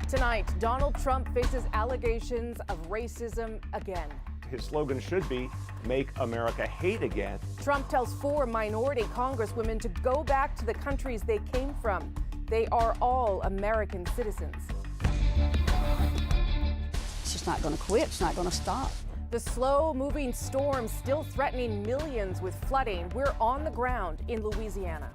Tonight, Donald Trump faces allegations of racism again. His slogan should be, "Make America Hate Again." Trump tells 4 minority congresswomen to go back to the countries they came from. They are all American citizens. It's just not going to quit. It's not going to stop. The slow-moving storm still threatening millions with flooding. We're on the ground in Louisiana.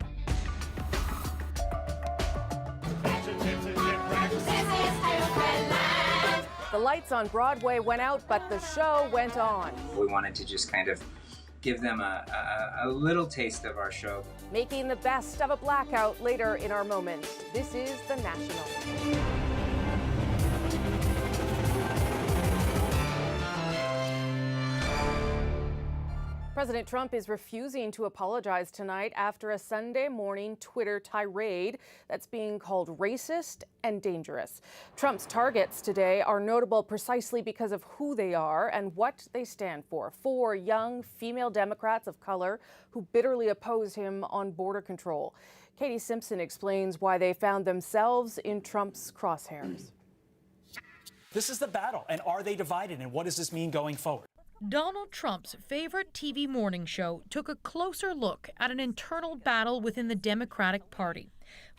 The lights on Broadway went out, but the show went on. We wanted to just kind of give them a little taste of our show. Making the best of a blackout later in our moment. This is The National. President Trump is refusing to apologize tonight after a Sunday morning Twitter tirade that's being called racist and dangerous. Trump's targets today are notable precisely because of who they are and what they stand for. 4 young female Democrats of color who bitterly oppose him on border control. Katie Simpson explains why they found themselves in Trump's crosshairs. This is the battle, and are they divided, and what does this mean going forward? Donald Trump's favorite TV morning show took a closer look at an internal battle within the Democratic Party.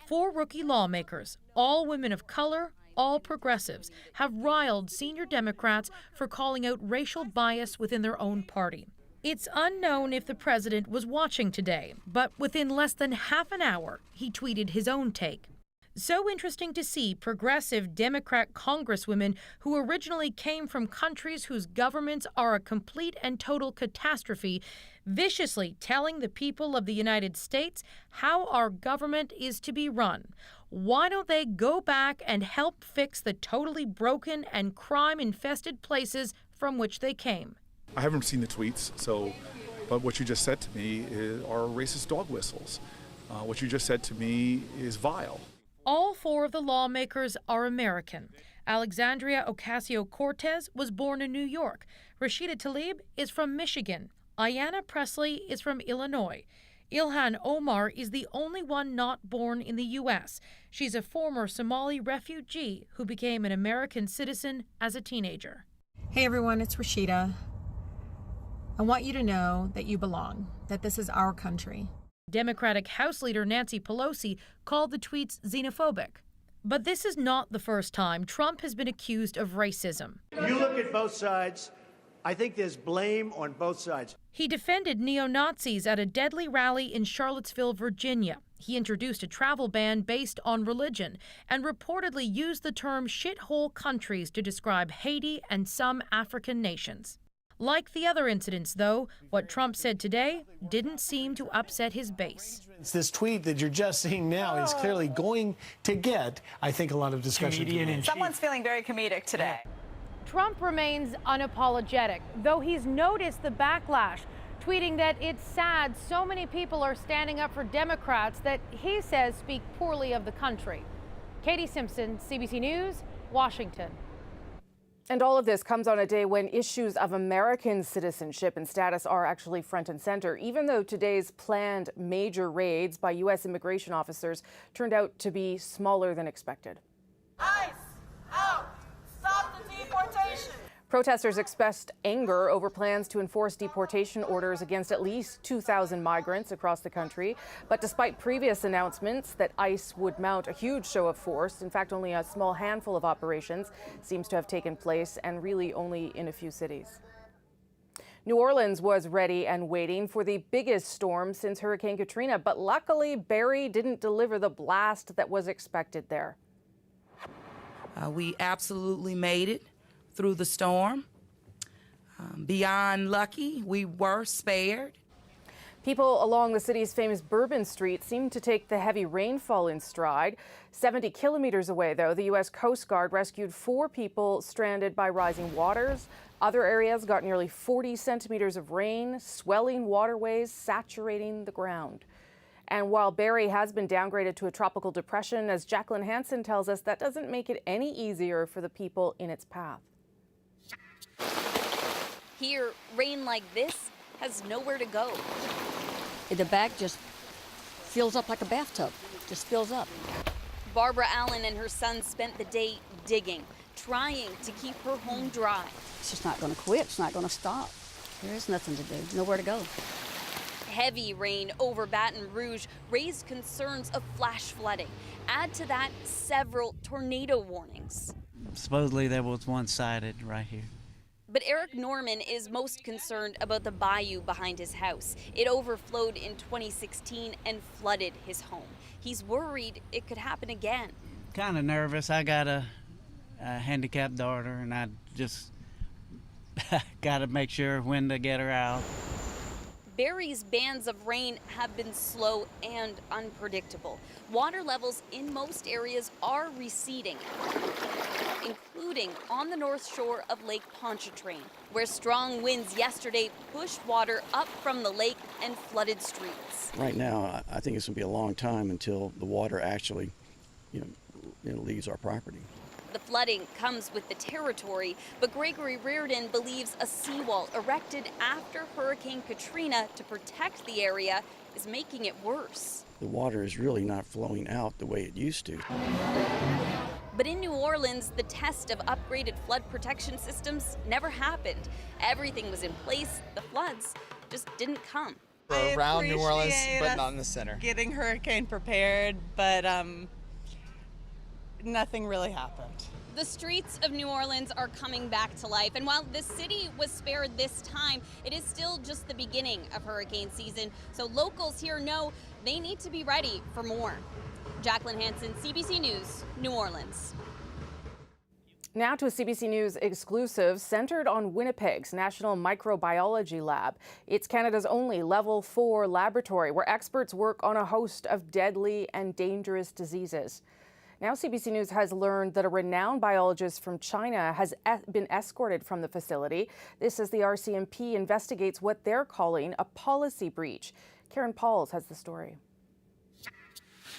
4 rookie lawmakers, all women of color, all progressives, have riled senior Democrats for calling out racial bias within their own party. It's unknown if the president was watching today, but within less than half an hour, he tweeted his own take. So interesting to see progressive Democrat congresswomen who originally came from countries whose governments are a complete and total catastrophe, viciously telling the people of the United States how our government is to be run. Why don't they go back and help fix the totally broken and crime-infested places from which they came? I haven't seen the tweets, but what you just said to me are racist dog whistles. What you just said to me is vile. All 4 of the lawmakers are American. Alexandria Ocasio-Cortez was born in New York. Rashida Tlaib is from Michigan. Ayanna Pressley is from Illinois. Ilhan Omar is the only one not born in the U.S. She's a former Somali refugee who became an American citizen as a teenager. Hey everyone, it's Rashida. I want you to know that you belong, that this is our country. Democratic House Leader Nancy Pelosi called the tweets xenophobic. But this is not the first time Trump has been accused of racism. You look at both sides. I think there's blame on both sides. He defended neo-Nazis at a deadly rally in Charlottesville, Virginia. He introduced a travel ban based on religion and reportedly used the term shithole countries to describe Haiti and some African nations. Like the other incidents, though, what Trump said today didn't seem to upset his base. This tweet that you're just seeing now is clearly going to get, I think, a lot of discussion. Someone's feeling very comedic today. Trump remains unapologetic, though he's noticed the backlash, tweeting that it's sad so many people are standing up for Democrats that he says speak poorly of the country. Katie Simpson, CBC News, Washington. And all of this comes on a day when issues of American citizenship and status are actually front and center, even though today's planned major raids by U.S. immigration officers turned out to be smaller than expected. ICE, out! Stop the deportation! Protesters expressed anger over plans to enforce deportation orders against at least 2,000 migrants across the country. But despite previous announcements that ICE would mount a huge show of force, in fact, only a small handful of operations seems to have taken place, and really only in a few cities. New Orleans was ready and waiting for the biggest storm since Hurricane Katrina, but luckily Barry didn't deliver the blast that was expected there. We absolutely made it through the storm. Beyond lucky, we were spared. People along the city's famous Bourbon Street seem to take the heavy rainfall in stride. 70 kilometers away, though, the U.S. Coast Guard rescued 4 people stranded by rising waters. Other areas got nearly 40 centimeters of rain, swelling waterways, saturating the ground. And while Barry has been downgraded to a tropical depression, as Jacqueline Hansen tells us, that doesn't make it any easier for the people in its path. Here, rain like this has nowhere to go. The bag just fills up like a bathtub, just fills up. Barbara Allen and her son spent the day digging, trying to keep her home dry. It's just not going to quit. It's not going to stop. There is nothing to do, nowhere to go. Heavy rain over Baton Rouge raised concerns of flash flooding. Add to that several tornado warnings. Supposedly there was one sighted right here. But Eric Norman is most concerned about the bayou behind his house. It overflowed in 2016 and flooded his home. He's worried it could happen again. Kind of nervous. I got a handicapped daughter, and I just got to make sure when to get her out. Barry's bands of rain have been slow and unpredictable. Water levels in most areas are receding, including on the north shore of Lake Pontchartrain, where strong winds yesterday pushed water up from the lake and flooded streets. Right now, I think it's going to be a long time until the water actually, leaves our property. The flooding comes with the territory, but Gregory Reardon believes a seawall erected after Hurricane Katrina to protect the area is making it worse. The water is really not flowing out the way it used to. But in New Orleans, the test of upgraded flood protection systems never happened. Everything was in place, the floods just didn't come. Around New Orleans, but not in the center. Getting hurricane prepared, but nothing really happened. The streets of New Orleans are coming back to life, and while the city was spared this time, it is still just the beginning of hurricane season, so locals here know they need to be ready for more. Jacqueline Hansen, CBC News, New Orleans. Now to a CBC News exclusive centered on Winnipeg's National Microbiology Lab. It's Canada's only Level 4 laboratory where experts work on a host of deadly and dangerous diseases. Now CBC News has learned that a renowned biologist from China has been escorted from the facility. This as the RCMP investigates what they're calling a policy breach. Karen Pauls has the story.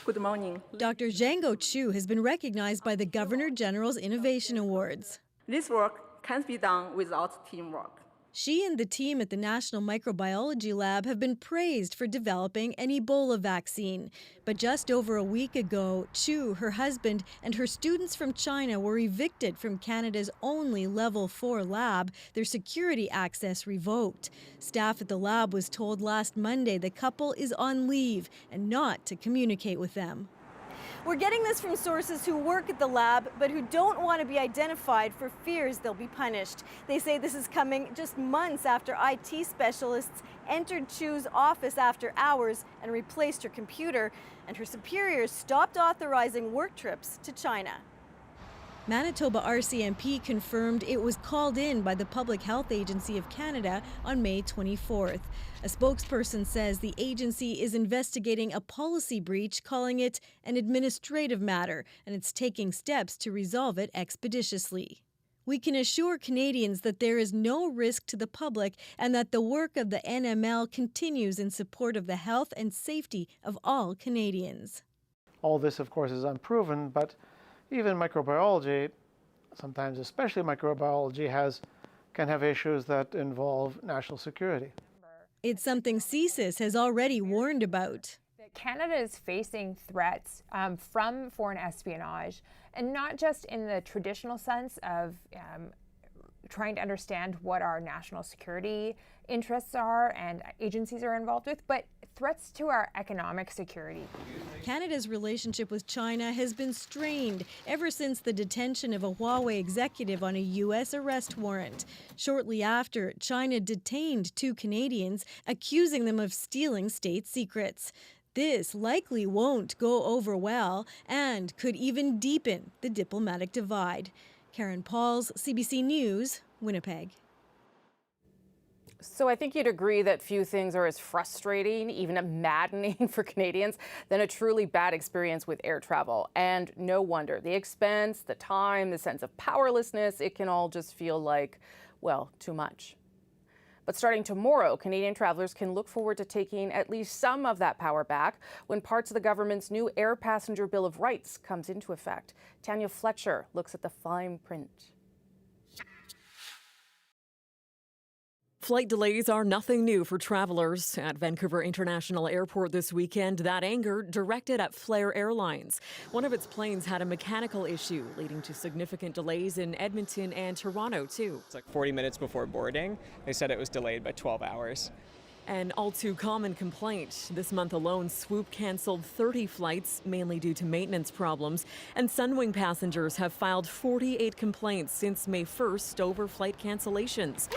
Good morning. Dr. Zhang Chu has been recognized by the Governor General's Innovation Awards. This work can't be done without teamwork. She and the team at the National Microbiology Lab have been praised for developing an Ebola vaccine. But just over a week ago, Chu, her husband, and her students from China were evicted from Canada's only Level 4 lab, their security access revoked. Staff at the lab was told last Monday the couple is on leave and not to communicate with them. We're getting this from sources who work at the lab, but who don't want to be identified for fears they'll be punished. They say this is coming just months after IT specialists entered Chu's office after hours and replaced her computer, and her superiors stopped authorizing work trips to China. Manitoba RCMP confirmed it was called in by the Public Health Agency of Canada on May 24th. A spokesperson says the agency is investigating a policy breach, calling it an administrative matter, and it's taking steps to resolve it expeditiously. We can assure Canadians that there is no risk to the public and that the work of the NML continues in support of the health and safety of all Canadians. All this, of course, is unproven, but even microbiology, sometimes especially microbiology, can have issues that involve national security. It's something CSIS has already warned about. Canada is facing threats from foreign espionage, and not just in the traditional sense of trying to understand what our national security interests are and agencies are involved with, but threats to our economic security. Canada's relationship with China has been strained ever since the detention of a Huawei executive on a U.S. arrest warrant. Shortly after, China detained 2 Canadians, accusing them of stealing state secrets. This likely won't go over well and could even deepen the diplomatic divide. Karen Pauls, CBC News, Winnipeg. So I think you'd agree that few things are as frustrating, even maddening for Canadians, than a truly bad experience with air travel. And no wonder. The expense, the time, the sense of powerlessness, it can all just feel like, well, too much. But starting tomorrow, Canadian travelers can look forward to taking at least some of that power back when parts of the government's new Air Passenger Bill of Rights comes into effect. Tanya Fletcher looks at the fine print. Flight delays are nothing new for travelers. At Vancouver International Airport this weekend, that anger directed at Flair Airlines. One of its planes had a mechanical issue, leading to significant delays in Edmonton and Toronto, too. It's like 40 minutes before boarding. They said it was delayed by 12 hours. An all-too-common complaint. This month alone, Swoop canceled 30 flights, mainly due to maintenance problems. And Sunwing passengers have filed 48 complaints since May 1st over flight cancellations.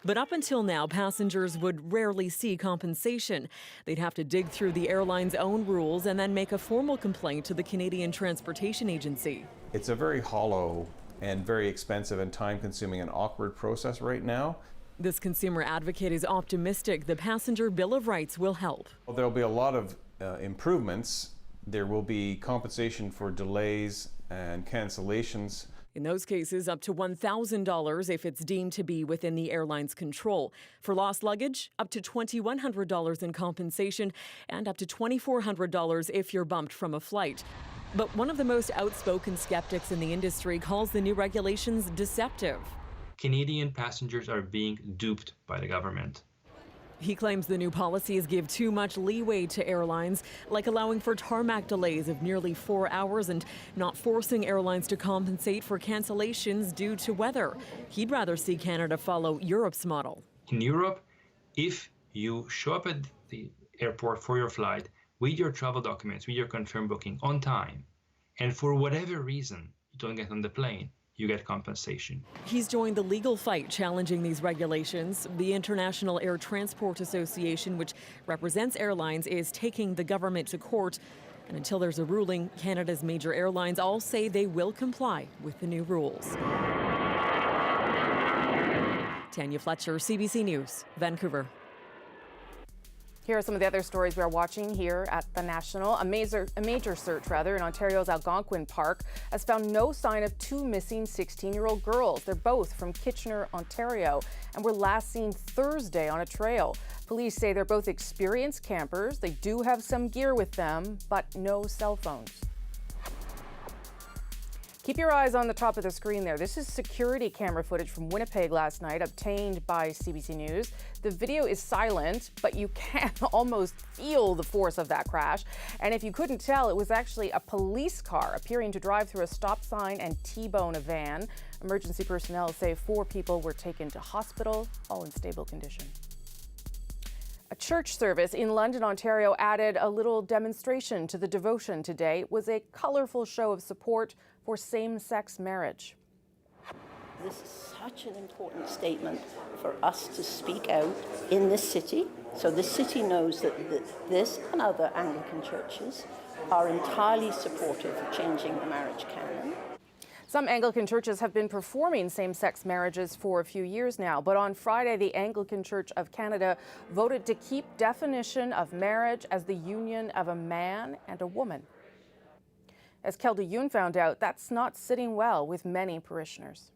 But up until now, passengers would rarely see compensation. They'd have to dig through the airline's own rules and then make a formal complaint to the Canadian Transportation Agency. It's a very hollow and very expensive and time-consuming and awkward process right now. This consumer advocate is optimistic the passenger Bill of Rights will help. Well, there'll be a lot of improvements. There will be compensation for delays and cancellations. In those cases, up to $1,000 if it's deemed to be within the airline's control. For lost luggage, up to $2,100 in compensation and up to $2,400 if you're bumped from a flight. But one of the most outspoken skeptics in the industry calls the new regulations deceptive. Canadian passengers are being duped by the government. He claims the new policies give too much leeway to airlines, like allowing for tarmac delays of nearly 4 hours and not forcing airlines to compensate for cancellations due to weather. He'd rather see Canada follow Europe's model. In Europe, if you show up at the airport for your flight with your travel documents, with your confirmed booking on time, and for whatever reason you don't get on the plane, you get compensation. He's joined the legal fight challenging these regulations. The International Air Transport Association, which represents airlines, is taking the government to court. And until there's a ruling, Canada's major airlines all say they will comply with the new rules. Tanya Fletcher, CBC News, Vancouver. Here are some of the other stories we are watching here at the National. A major search in Ontario's Algonquin Park has found no sign of two missing 16-year-old girls. They're both from Kitchener, Ontario, and were last seen Thursday on a trail. Police say they're both experienced campers. They do have some gear with them, but no cell phones. Keep your eyes on the top of the screen there. This is security camera footage from Winnipeg last night, obtained by CBC News. The video is silent, but you can almost feel the force of that crash. And if you couldn't tell, it was actually a police car appearing to drive through a stop sign and T-bone a van. Emergency personnel say 4 people were taken to hospital, all in stable condition. A church service in London, Ontario added a little demonstration to the devotion today. It was a colorful show of support for same-sex marriage. This is such an important statement for us to speak out in this city. So the city knows that this and other Anglican churches are entirely supportive of changing the marriage canon. Some Anglican churches have been performing same-sex marriages for a few years now, but on Friday, the Anglican Church of Canada voted to keep definition of marriage as the union of a man and a woman. As Kelda Yoon found out, that's not sitting well with many parishioners.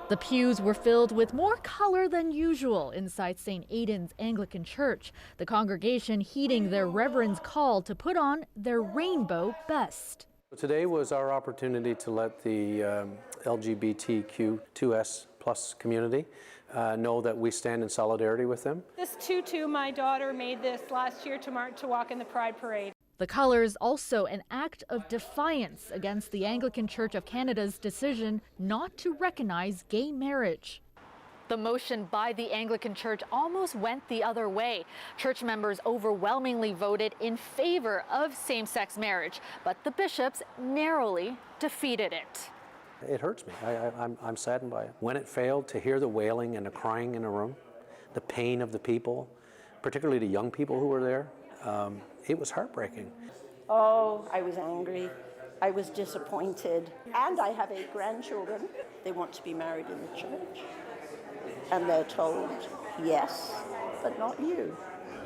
The pews were filled with more color than usual inside St. Aidan's Anglican Church, the congregation heeding their reverend's call to put on their rainbow best. Today was our opportunity to let the LGBTQ2S plus community know that we stand in solidarity with them. This tutu my daughter made this last year to walk in the Pride Parade. The colors also an act of defiance against the Anglican Church of Canada's decision not to recognize gay marriage. The motion by the Anglican Church almost went the other way. Church members overwhelmingly voted in favor of same-sex marriage, but the bishops narrowly defeated it. It hurts me. I'm saddened by it. When it failed, to hear the wailing and the crying in a room, the pain of the people, particularly the young people who were there, it was heartbreaking. Oh, I was angry. I was disappointed. And I have 8 grandchildren. They want to be married in the church. And they're told, yes, but not you.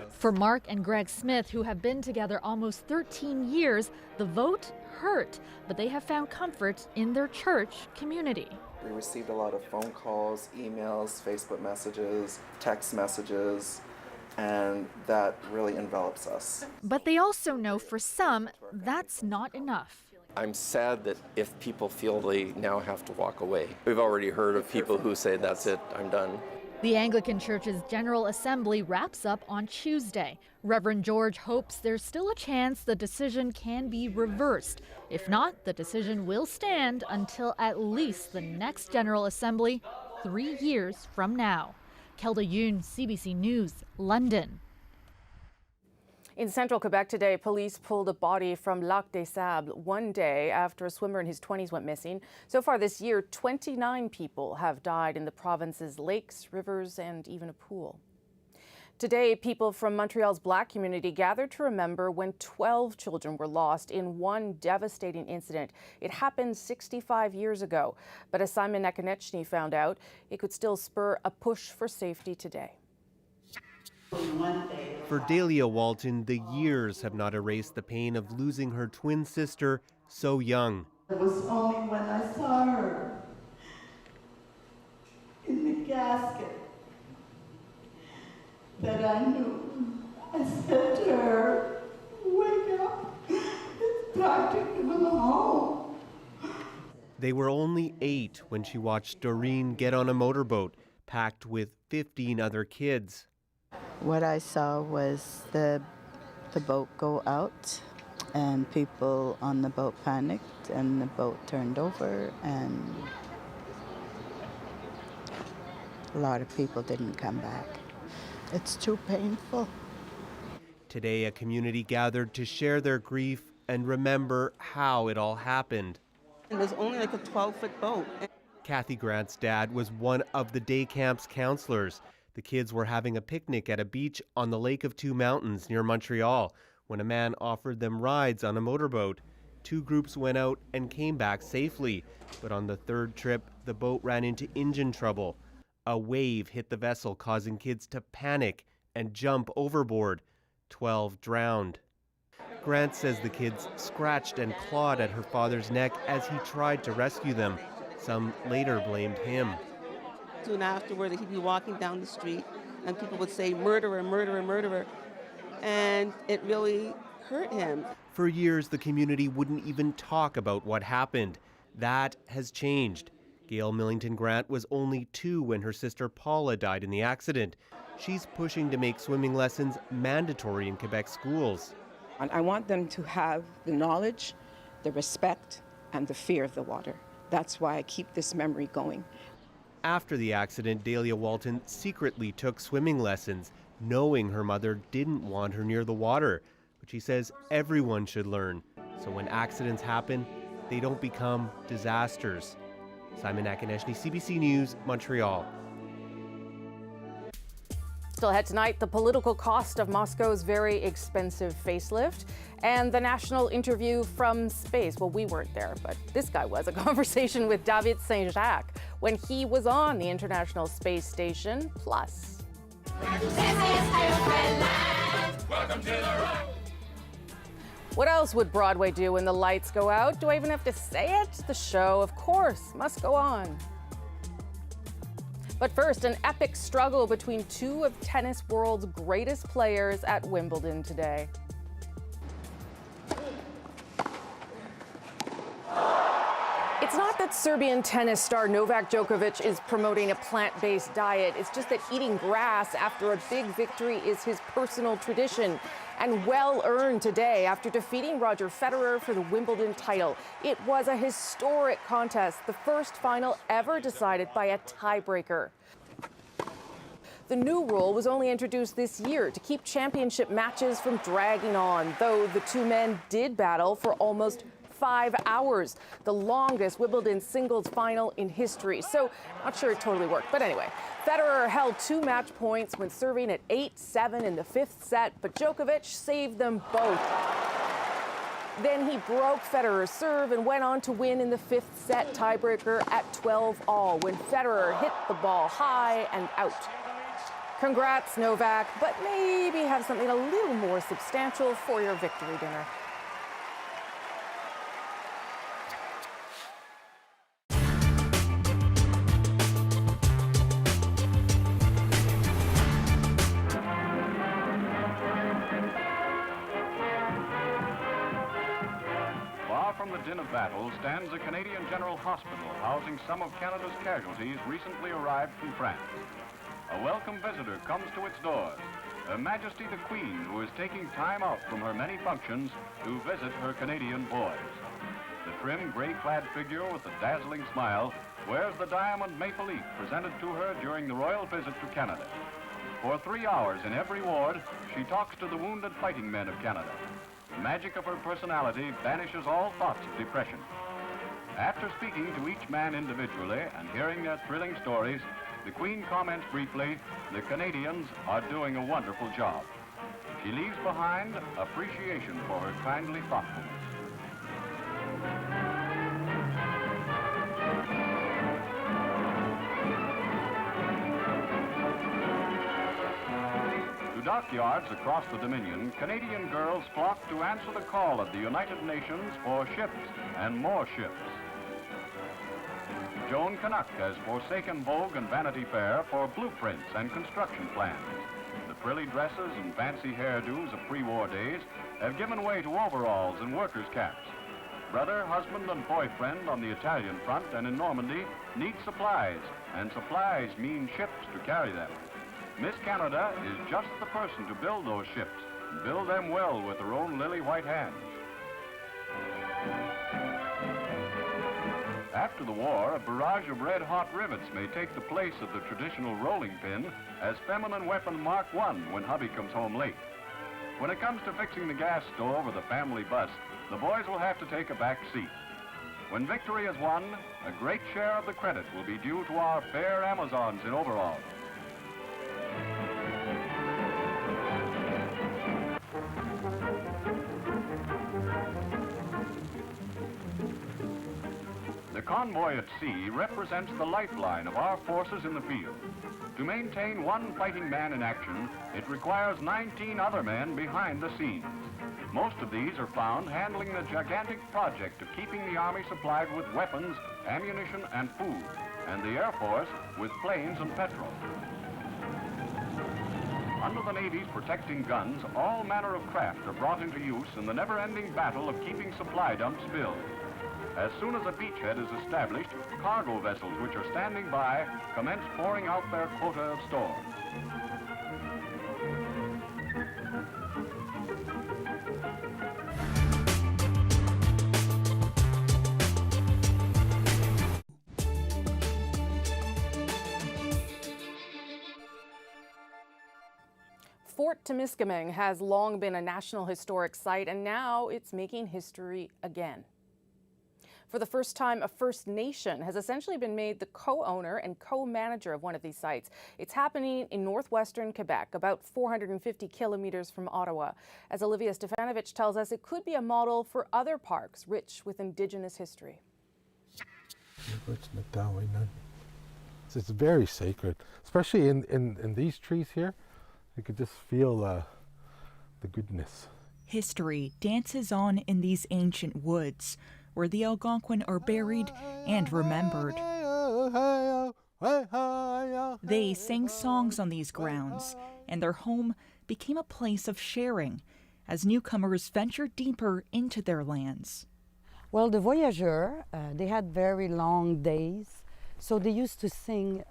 For Mark and Greg Smith, who have been together almost 13 years, the vote hurt, but they have found comfort in their church community. We received a lot of phone calls, emails, Facebook messages, text messages and that really envelops us. But they also know for some, that's not enough. I'm sad that if people feel they now have to walk away. We've already heard of people who say, that's it, I'm done. The Anglican Church's General Assembly wraps up on Tuesday. Reverend George hopes there's still a chance the decision can be reversed. If not, the decision will stand until at least the next General Assembly 3 years from now. Kelda Yoon, CBC News, London. In central Quebec today, police pulled a body from Lac des Sables 1 day after a swimmer in his 20s went missing. So far this year, 29 people have died in the province's lakes, rivers, and even a pool. Today, people from Montreal's Black community gathered to remember when 12 children were lost in one devastating incident. It happened 65 years ago, but as Simon Nekonechny found out, it could still spur a push for safety today. For Dahlia Walton, the years have not erased the pain of losing her twin sister so young. It was only when I saw her in the casket that I knew. I said to her, wake up, it's time to come home. They were only 8 when she watched Doreen get on a motorboat packed with 15 other kids. What I saw was the boat go out and people on the boat panicked and the boat turned over and a lot of people didn't come back. It's too painful. Today, a community gathered to share their grief and remember how it all happened. It was only like a 12-foot boat. Kathy Grant's dad was one of the day camp's counselors. The kids were having a picnic at a beach on the Lake of Two Mountains near Montreal when a man offered them rides on a motorboat. 2 groups went out and came back safely, but on the 3rd trip, the boat ran into engine trouble. A wave hit the vessel, causing kids to panic and jump overboard. 12 drowned. Grant says the kids scratched and clawed at her father's neck as he tried to rescue them. Some later blamed him. Soon afterward, he'd be walking down the street and people would say, murderer, murderer, murderer. And it really hurt him. For years, the community wouldn't even talk about what happened. That has changed. Gail Millington Grant was only 2 when her sister Paula died in the accident. She's pushing to make swimming lessons mandatory in Quebec schools. I want them to have the knowledge, the respect, and the fear of the water. That's why I keep this memory going. After the accident, Dahlia Walton secretly took swimming lessons, knowing her mother didn't want her near the water. But she says everyone should learn, so when accidents happen, they don't become disasters. Simon Nekonechny, CBC News, Montreal. Still ahead tonight, the political cost of Moscow's very expensive facelift and the national interview from space. Well, we weren't there, but this guy was. A conversation with David Saint-Jacques when he was on the International Space Station. Plus, what else would Broadway do when the lights go out? Do I even have to say it? The show, of course, must go on. But first, an epic struggle between 2 of tennis world's greatest players at Wimbledon today. It's not that Serbian tennis star Novak Djokovic is promoting a plant-based diet. It's just that eating grass after a big victory is his personal tradition, and well-earned today after defeating Roger Federer for the Wimbledon title. It was a historic contest, the first final ever decided by a tiebreaker. The new rule was only introduced this year to keep championship matches from dragging on, though the 2 men did battle for almost 5 hours, the longest Wimbledon singles final in history. So not sure it totally worked. But anyway, Federer held 2 match points when serving at 8-7 in the 5th set, but Djokovic saved them both. Then he broke Federer's serve and went on to win in the 5th set tiebreaker at 12-all when Federer hit the ball high and out. Congrats, Novak, but maybe have something a little more substantial for your victory dinner. battle stands a Canadian General Hospital housing some of Canada's casualties recently arrived from France. A welcome visitor comes to its doors, Her Majesty the Queen, who is taking time out from her many functions to visit her Canadian boys. The trim gray-clad figure with a dazzling smile wears the diamond maple leaf presented to her during the royal visit to Canada. For 3 hours in every ward, she talks to the wounded fighting men of Canada. The magic of her personality banishes all thoughts of depression. After speaking to each man individually and hearing their thrilling stories, the Queen comments briefly, the Canadians are doing a wonderful job. She leaves behind appreciation for her kindly thoughtfulness. To dockyards across the Dominion, Canadian girls flock to answer the call of the United Nations for ships and more ships. Joan Canuck has forsaken Vogue and Vanity Fair for blueprints and construction plans. The frilly dresses and fancy hairdos of pre-war days have given way to overalls and workers' caps. Brother, husband, and boyfriend on the Italian front and in Normandy need supplies, and supplies mean ships to carry them. Miss Canada is just the person to build those ships, and build them well with her own lily-white hands. After the war, a barrage of red-hot rivets may take the place of the traditional rolling pin as feminine weapon Mark I when hubby comes home late. When it comes to fixing the gas stove or the family bus, the boys will have to take a back seat. When victory is won, a great share of the credit will be due to our fair Amazons in overalls. The convoy at sea represents the lifeline of our forces in the field. To maintain one fighting man in action, it requires 19 other men behind the scenes. Most of these are found handling the gigantic project of keeping the Army supplied with weapons, ammunition, and food, and the Air Force with planes and petrol. Under the Navy's protecting guns, all manner of craft are brought into use in the never-ending battle of keeping supply dumps filled. As soon as a beachhead is established, cargo vessels which are standing by commence pouring out their quota of stores. Fort Temiskaming has long been a National Historic Site, and now it's making history again. For the first time, a First Nation has essentially been made the co-owner and co-manager of one of these sites. It's happening in northwestern Quebec, about 450 kilometers from Ottawa. As Olivia Stefanovich tells us, it could be a model for other parks rich with Indigenous history. It's very sacred, especially in these trees here. You could just feel the goodness. History dances on in these ancient woods, where the Algonquin are buried and remembered. They sang songs on these grounds, and their home became a place of sharing as newcomers ventured deeper into their lands. Well, the voyageurs, they had very long days, so they used to sing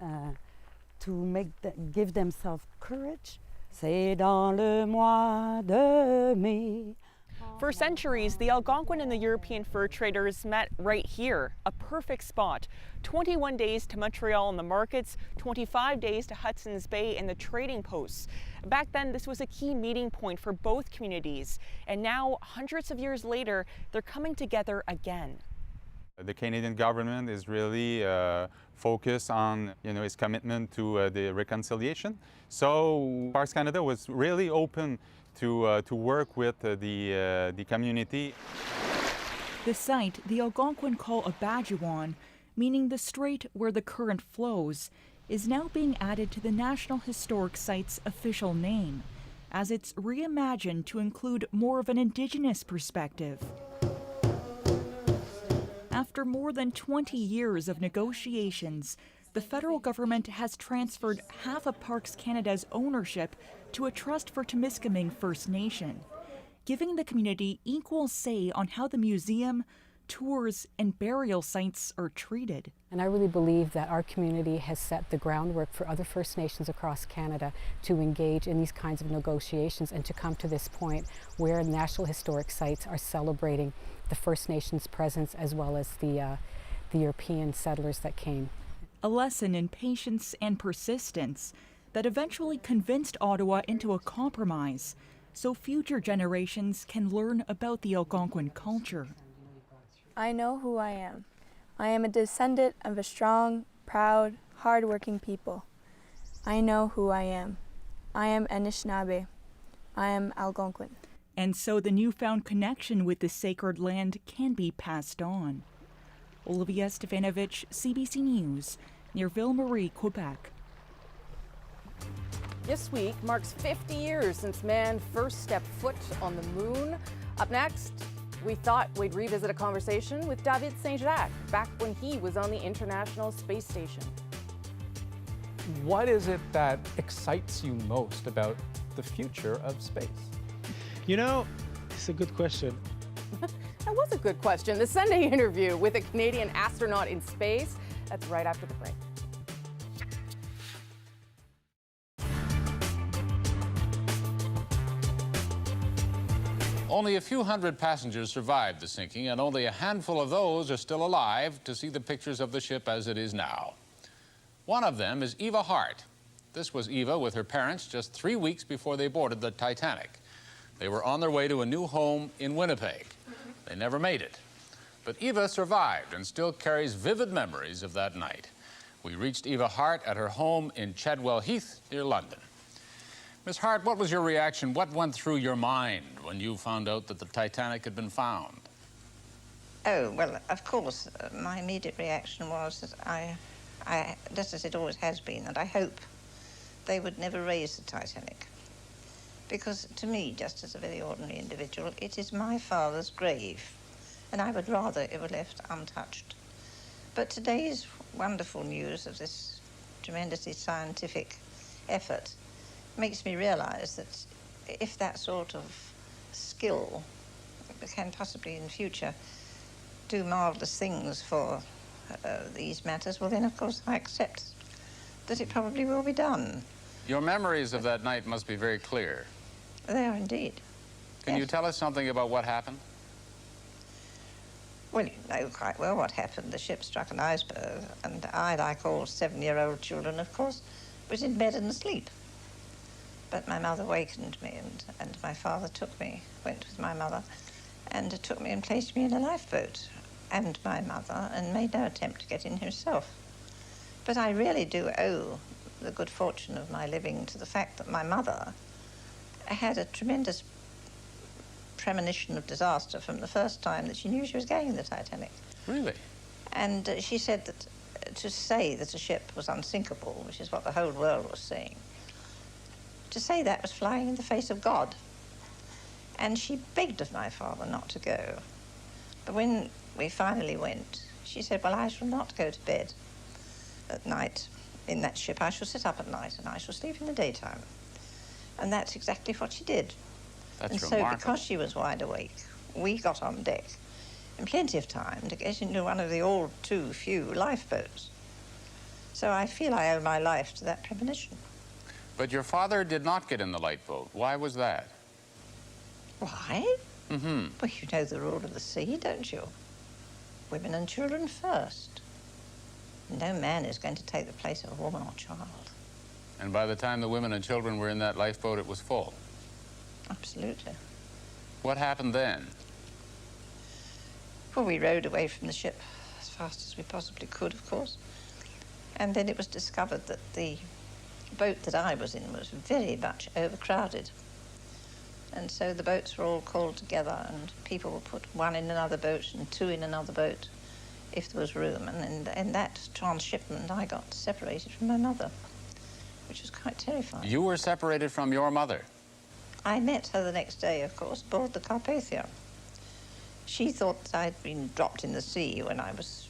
to give themselves courage. C'est dans le mois de mai. For centuries, the Algonquin and the European fur traders met right here, a perfect spot. 21 days to Montreal and the markets, 25 days to Hudson's Bay and the trading posts. Back then, this was a key meeting point for both communities. And now, hundreds of years later, they're coming together again. The Canadian government is really focused on, its commitment to the reconciliation. So Parks Canada was really open to work with the community. The site the Algonquin call a Bajuan, meaning the strait where the current flows, is now being added to the National Historic Site's official name, as it's reimagined to include more of an Indigenous perspective. After more than 20 years of negotiations, the federal government has transferred half of Parks Canada's ownership to a trust for Temiskaming First Nation, giving the community equal say on how the museum, tours, and burial sites are treated. And I really believe that our community has set the groundwork for other First Nations across Canada to engage in these kinds of negotiations and to come to this point where National Historic Sites are celebrating the First Nations presence as well as the European settlers that came. A lesson in patience and persistence that eventually convinced Ottawa into a compromise so future generations can learn about the Algonquin culture. I know who I am. I am a descendant of a strong, proud, hard-working people. I know who I am. I am Anishinaabe. I am Algonquin. And so the newfound connection with the sacred land can be passed on. Olivia Stefanovic, CBC News, near Ville-Marie, Quebec. This week marks 50 years since man first stepped foot on the moon. Up next, we thought we'd revisit a conversation with David Saint-Jacques back when he was on the International Space Station. What is it that excites you most about the future of space? You know, it's a good question. That was a good question. The Sunday interview with a Canadian astronaut in space. That's right after the break. Only a few hundred passengers survived the sinking, and only a handful of those are still alive to see the pictures of the ship as it is now. One of them is Eva Hart. This was Eva with her parents just 3 weeks before they boarded the Titanic. They were on their way to a new home in Winnipeg. They never made it. But Eva survived and still carries vivid memories of that night. We reached Eva Hart at her home in Chadwell Heath near London. Miss Hart, what was your reaction? What went through your mind when you found out that the Titanic had been found? Oh, well, of course, my immediate reaction was that I, just as it always has been, that I hope they would never raise the Titanic. Because to me, just as a very ordinary individual, it is my father's grave, and I would rather it were left untouched. But today's wonderful news of this tremendously scientific effort makes me realize that if that sort of skill can possibly in future do marvelous things for these matters, well then of course I accept that it probably will be done. Your memories of that night must be very clear. They are indeed. Can you tell us something about what happened? Well, you know quite well what happened. The ship struck an iceberg, and I, like all 7-year-old children, of course, was in bed and asleep. But my mother wakened me, and my father went with my mother, and took me and placed me in a lifeboat, and my mother, and made no attempt to get in himself. But I really do owe the good fortune of my living to the fact that my mother had a tremendous premonition of disaster from the first time that she knew she was going in the Titanic. Really? And she said that to say that a ship was unsinkable, which is what the whole world was saying, to say that was flying in the face of God. And she begged of my father not to go. But when we finally went, she said, well, I shall not go to bed at night in that ship. I shall sit up at night and I shall sleep in the daytime. And that's exactly what she did. That's remarkable. So because she was wide awake, we got on deck in plenty of time to get into one of the all too few lifeboats. So I feel I owe my life to that premonition. But your father did not get in the lifeboat. Why was that? Why? Well, you know the rule of the sea, don't you? Women and children first. No man is going to take the place of a woman or child. And by the time the women and children were in that lifeboat, it was full. Absolutely. What happened then? Well, we rowed away from the ship as fast as we possibly could, of course. And then it was discovered that the boat that I was in was very much overcrowded. And so the boats were all called together, and people would put one in another boat and two in another boat if there was room. And in that transshipment, I got separated from my mother, which was quite terrifying. You were separated from your mother? I met her the next day, of course, aboard the Carpathia. She thought that I'd been dropped in the sea when I was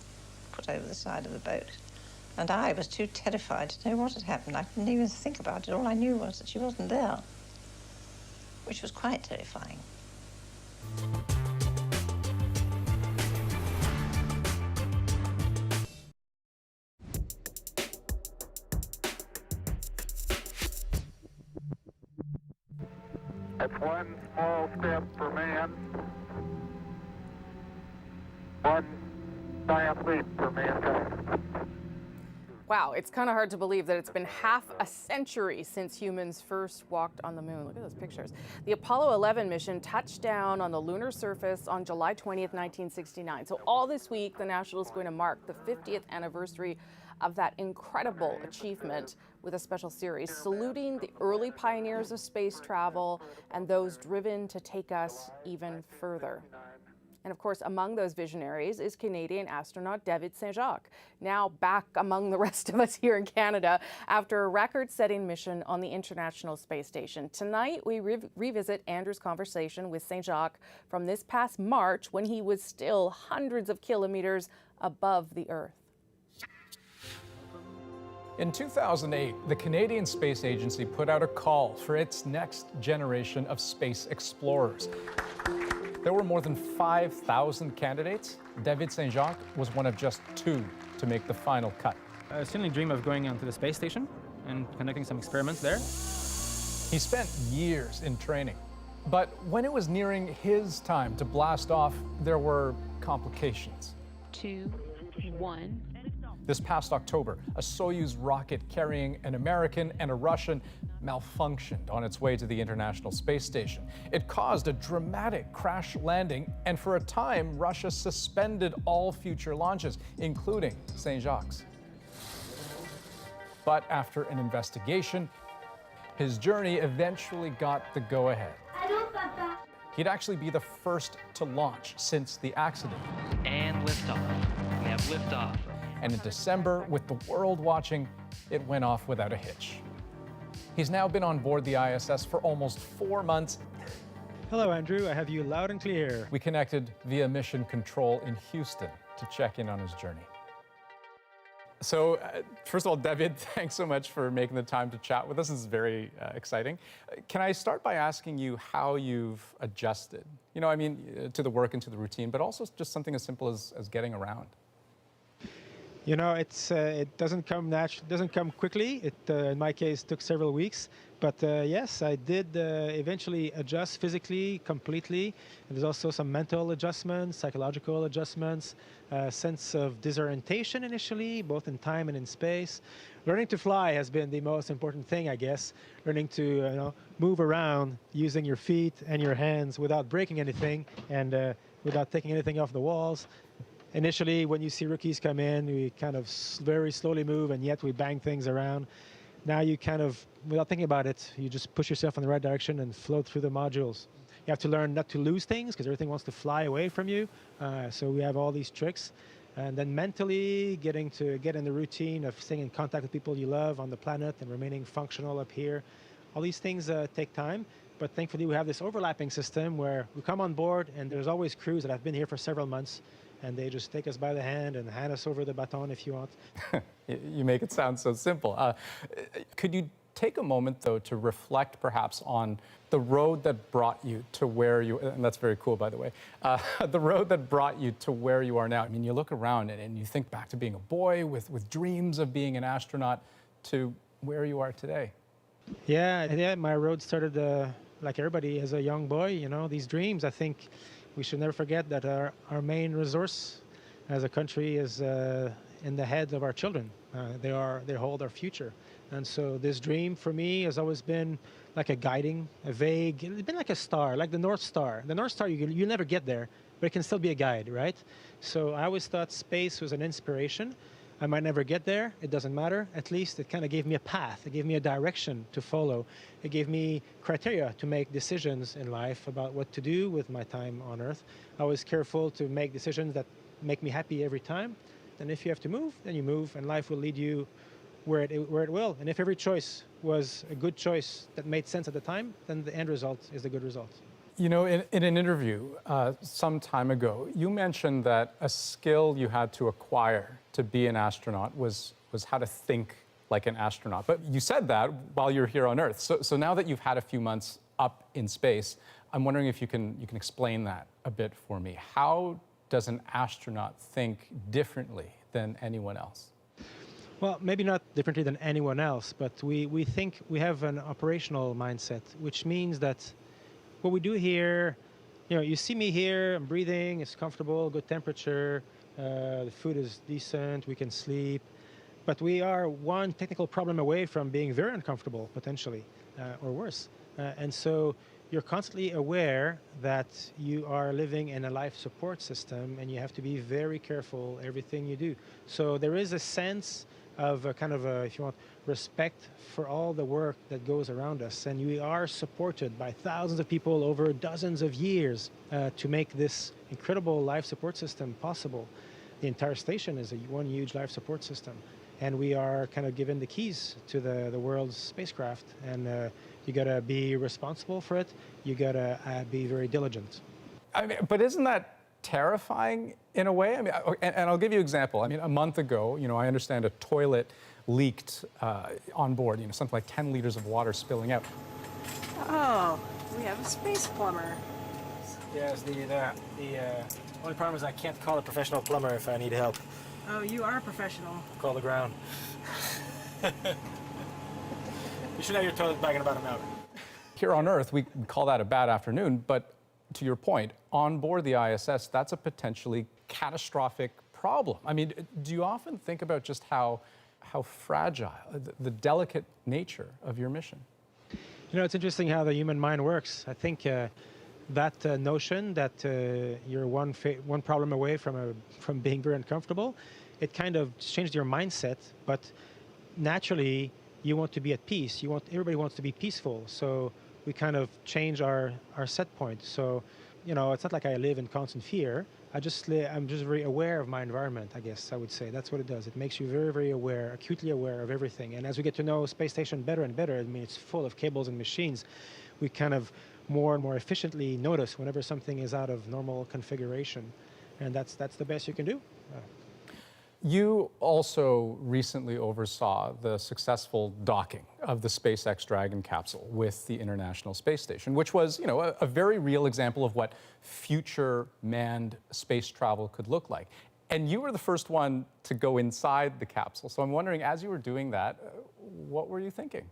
put over the side of the boat. And I was too terrified to know what had happened. I didn't even think about it. All I knew was that she wasn't there, which was quite terrifying. It's one small step for man, one giant leap for mankind. Wow, it's kind of hard to believe that it's been half a century since humans first walked on the moon. Look at those pictures. The Apollo 11 mission touched down on the lunar surface on July 20th, 1969. So all this week, the National is going to mark the 50th anniversary of that incredible achievement with a special series saluting the early pioneers of space travel and those driven to take us even further. And of course, among those visionaries is Canadian astronaut David Saint-Jacques, now back among the rest of us here in Canada after a record-setting mission on the International Space Station. Tonight, we revisit Andrew's conversation with Saint-Jacques from this past March when he was still hundreds of kilometers above the Earth. In 2008, the Canadian Space Agency put out a call for its next generation of space explorers. There were more than 5,000 candidates. David Saint-Jacques was one of just 2 to make the final cut. I certainly dream of going onto the space station and conducting some experiments there. He spent years in training, but when it was nearing his time to blast off, there were complications. 2, 1. This past October, a Soyuz rocket carrying an American and a Russian malfunctioned on its way to the International Space Station. It caused a dramatic crash landing, and for a time, Russia suspended all future launches, including Saint-Jacques. But after an investigation, his journey eventually got the go-ahead. He'd actually be the first to launch since the accident. And liftoff. We have liftoff. And in December, with the world watching, it went off without a hitch. He's now been on board the ISS for almost 4 months. Hello, Andrew. I have you loud and clear. We connected via mission control in Houston to check in on his journey. So, first of all, David, thanks so much for making the time to chat with us. This is very exciting. Can I start by asking you how you've adjusted? You know, I mean, to the work and to the routine, but also just something as simple as getting around. You know, it doesn't come doesn't come quickly. It, in my case, took several weeks. But yes, I did eventually adjust physically, completely. There's also some mental adjustments, psychological adjustments, sense of disorientation initially, both in time and in space. Learning to fly has been the most important thing, I guess. Learning to move around using your feet and your hands without breaking anything and without taking anything off the walls. Initially, when you see rookies come in, we kind of very slowly move, and yet we bang things around. Now you kind of, without thinking about it, you just push yourself in the right direction and float through the modules. You have to learn not to lose things because everything wants to fly away from you. So we have all these tricks. And then mentally, getting to get in the routine of staying in contact with people you love on the planet and remaining functional up here. All these things take time. But thankfully, we have this overlapping system where we come on board, and there's always crews that have been here for several months. And they just take us by the hand and hand us over the baton if you want. You make it sound so simple. Could you take a moment, though, to reflect perhaps on the road that brought you to where you, and that's very cool, by the way, the road that brought you to where you are now? I mean, you look around and you think back to being a boy with dreams of being an astronaut to where you are today. Yeah, my road started like everybody as a young boy, you know, these dreams. I think we should never forget that our main resource as a country is in the heads of our children. They hold our future. And so this dream for me has always been like a guiding, a vague, it's been like a star, like the North Star. The North Star, you never get there, but it can still be a guide, right? So I always thought space was an inspiration. I might never get there, it doesn't matter. At least it kind of gave me a path, it gave me a direction to follow. It gave me criteria to make decisions in life about what to do with my time on Earth. I was careful to make decisions that make me happy every time. And if you have to move, then you move, and life will lead you where it will. And if every choice was a good choice that made sense at the time, then the end result is the good result. You know, in an interview some time ago, you mentioned that a skill you had to acquire to be an astronaut was how to think like an astronaut. But you said that while you're here on Earth. So now that you've had a few months up in space, I'm wondering if you can explain that a bit for me. How does an astronaut think differently than anyone else? Well, maybe not differently than anyone else, but we think we have an operational mindset, which means that what we do here, you see me here, I'm breathing, it's comfortable, good temperature, the food is decent, we can sleep. But we are one technical problem away from being very uncomfortable, potentially, or worse. And so you're constantly aware that you are living in a life support system, and you have to be very careful everything you do. So there is a sense of a kind of a, if you want, respect for all the work that goes around us. And we are supported by thousands of people over dozens of years to make this incredible life support system possible. The entire station is one huge life support system. And we are kind of given the keys to the world's spacecraft. And you got to be responsible for it. You got to be very diligent. I mean, but isn't that terrifying in a way? I mean, and I'll give you an example. I mean, a month ago, I understand a toilet leaked on board, something like 10 liters of water spilling out. Oh, we have a space plumber. Yes, the only problem is I can't call a professional plumber if I need help. Oh, you are a professional. Call the ground. You should have your toilet back in about an hour. Here on Earth, we call that a bad afternoon, but to your point, on board the ISS, that's a potentially catastrophic problem. I mean, do you often think about just how fragile, the delicate nature of your mission? It's interesting how the human mind works. I think that notion that you're one problem away from being very uncomfortable, it kind of changed your mindset. But naturally, you want to be at peace. Everybody wants to be peaceful. So we kind of change our set point. So, it's not like I live in constant fear. I'm just very aware of my environment, I guess I would say. That's what it does. It makes you very, very aware, acutely aware of everything. And as we get to know space station better and better, I mean, it's full of cables and machines, we kind of more and more efficiently notice whenever something is out of normal configuration. And that's the best you can do. You also recently oversaw the successful docking of the SpaceX Dragon capsule with the International Space Station, which was, a very real example of what future manned space travel could look like. And you were the first one to go inside the capsule. So I'm wondering, as you were doing that, what were you thinking?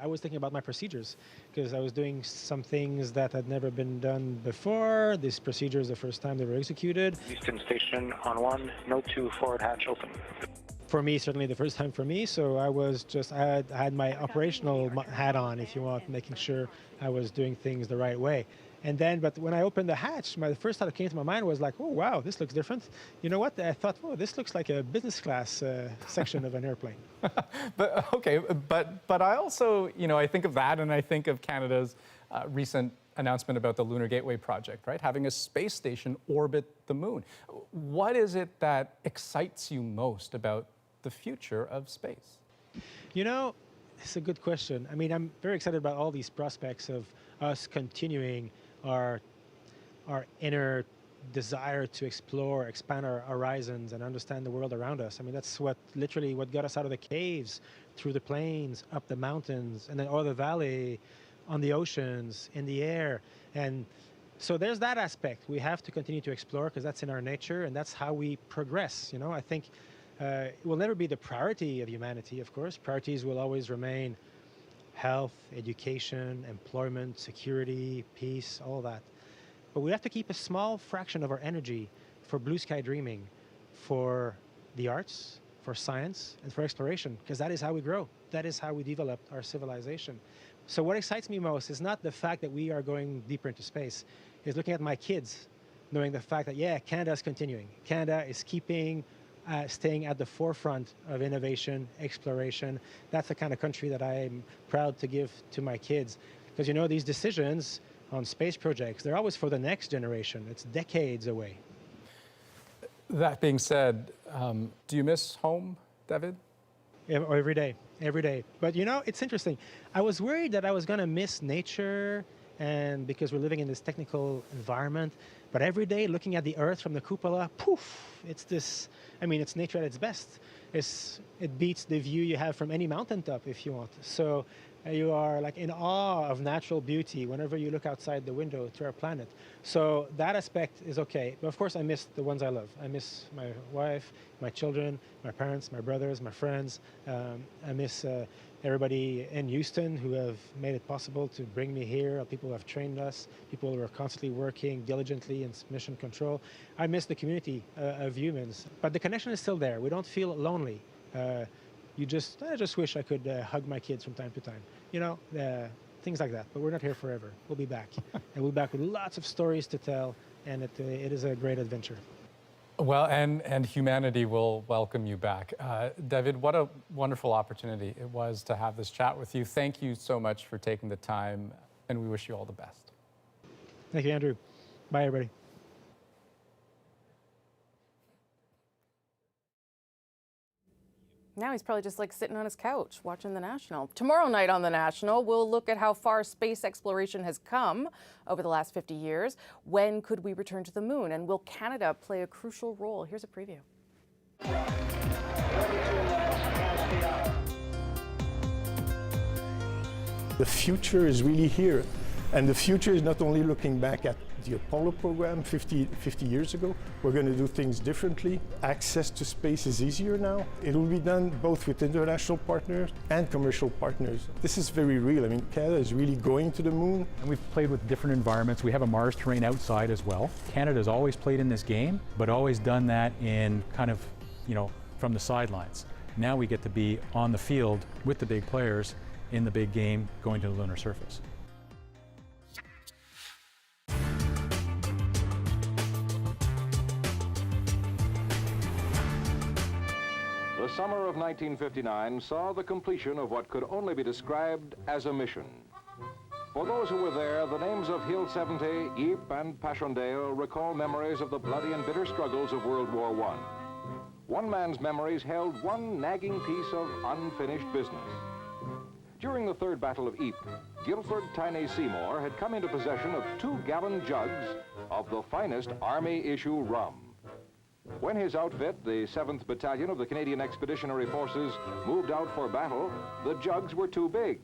I was thinking about my procedures because I was doing some things that had never been done before. These procedures, the first time they were executed. Houston Station on 1, Note 2 forward hatch open. For me, certainly the first time for me. So I had my operational hat on, if you want, making sure I was doing things the right way. And then, but when I opened the hatch, the first thought that came to my mind was like, oh, wow, this looks different. You know what? I thought, oh, this looks like a business class section of an airplane. But I also, I think of that, and I think of Canada's recent announcement about the Lunar Gateway project, right? Having a space station orbit the moon. What is it that excites you most about the future of space? It's a good question. I mean, I'm very excited about all these prospects of us continuing our inner desire to explore, expand our horizons, and understand the world around us. I mean, that's literally what got us out of the caves, through the plains, up the mountains, and then over the valley, on the oceans, in the air. And so there's that aspect. We have to continue to explore because that's in our nature, and that's how we progress. I think it will never be the priority of humanity, of course. Priorities will always remain health, education, employment, security, peace, all that. But we have to keep a small fraction of our energy for blue sky dreaming, for the arts, for science, and for exploration, because that is how we grow. That is how we develop our civilization. So what excites me most is not the fact that we are going deeper into space, is looking at my kids, knowing the fact that, yeah, Canada is continuing. Canada is staying at the forefront of innovation, exploration. That's the kind of country that I'm proud to give to my kids. Because these decisions on space projects, they're always for the next generation. It's decades away. That being said, do you miss home, David? Every day. But it's interesting. I was worried that I was going to miss nature, and because we're living in this technical environment. But every day, looking at the Earth from the cupola, poof, it's nature at its best. It beats the view you have from any mountaintop, if you want. So You are like in awe of natural beauty whenever you look outside the window to our planet. So that aspect is okay. But of course, I miss the ones I love. I miss my wife, my children, my parents, my brothers, my friends. I miss everybody in Houston who have made it possible to bring me here, people who have trained us, people who are constantly working diligently in mission control. I miss the community of humans. But the connection is still there. We don't feel lonely. I just wish I could hug my kids from time to time. You know, things like that. But we're not here forever. We'll be back. And we'll be back with lots of stories to tell, and it is a great adventure. Well, and humanity will welcome you back. David, what a wonderful opportunity it was to have this chat with you. Thank you so much for taking the time, and we wish you all the best. Thank you, Andrew. Bye, everybody. Now he's probably just like sitting on his couch watching the National. Tomorrow night on the National, we'll look at how far space exploration has come over the last 50 years. When could we return to the moon? And will Canada play a crucial role? Here's a preview. The future is really here. And the future is not only looking back at the Apollo program 50 years ago. We're going to do things differently. Access to space is easier now. It will be done both with international partners and commercial partners. This is very real. I mean, Canada is really going to the moon. And we've played with different environments. We have a Mars terrain outside as well. Canada's always played in this game, but always done that in kind of, you know, from the sidelines. Now we get to be on the field with the big players in the big game going to the lunar surface. The summer of 1959 saw the completion of what could only be described as a mission. For those who were there, the names of Hill 70, Ypres, and Passchendaele recall memories of the bloody and bitter struggles of World War I. One man's memories held one nagging piece of unfinished business. During the Third Battle of Ypres, Guilford Tiny Seymour had come into possession of 2-gallon jugs of the finest Army-issue rum. When his outfit, the 7th Battalion of the Canadian Expeditionary Forces, moved out for battle, the jugs were too big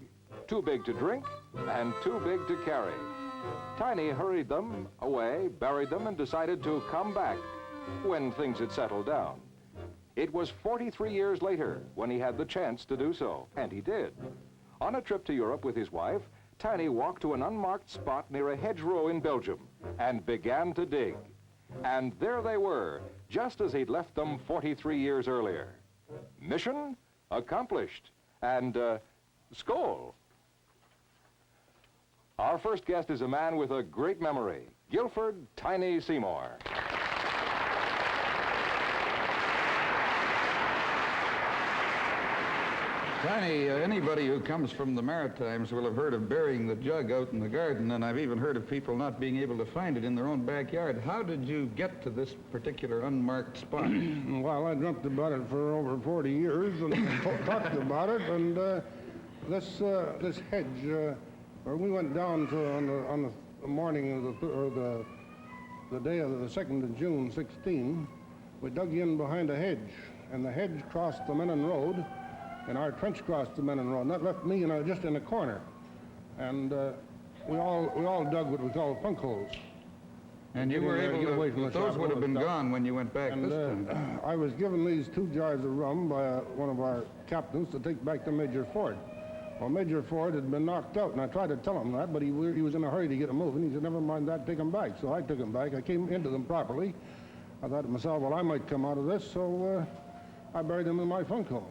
to drink and too big to carry. Tiny hurried them away, buried them, and decided to come back when things had settled down. It was 43 years later when he had the chance to do so, and he did. On a trip to Europe with his wife, Tiny walked to an unmarked spot near a hedgerow in Belgium and began to dig. And there they were, just as he'd left them 43 years earlier. Mission accomplished. And skål. Our first guest is a man with a great memory, Guilford Tiny Seymour. Tiny, anybody who comes from the Maritimes will have heard of burying the jug out in the garden, and I've even heard of people not being able to find it in their own backyard. How did you get to this particular unmarked spot? Well, I dreamt about it for over 40 years and talked about it, and this hedge, we went down to on the morning of the day of the 2nd of June, 16. We dug in behind a hedge, and the hedge crossed the Menin Road. And our trench crossed the Menin Road, and that left me just in a corner. And we all dug what we call punk holes. And you were able to, those would have been gone when you went back this time. I was given these 2 jars of rum by one of our captains to take back to Major Ford. Well, Major Ford had been knocked out, and I tried to tell him that, but he was in a hurry to get him moving. He said, never mind that, take him back. So I took him back. I came into them properly. I thought to myself, well, I might come out of this, so I buried them in my funk hole,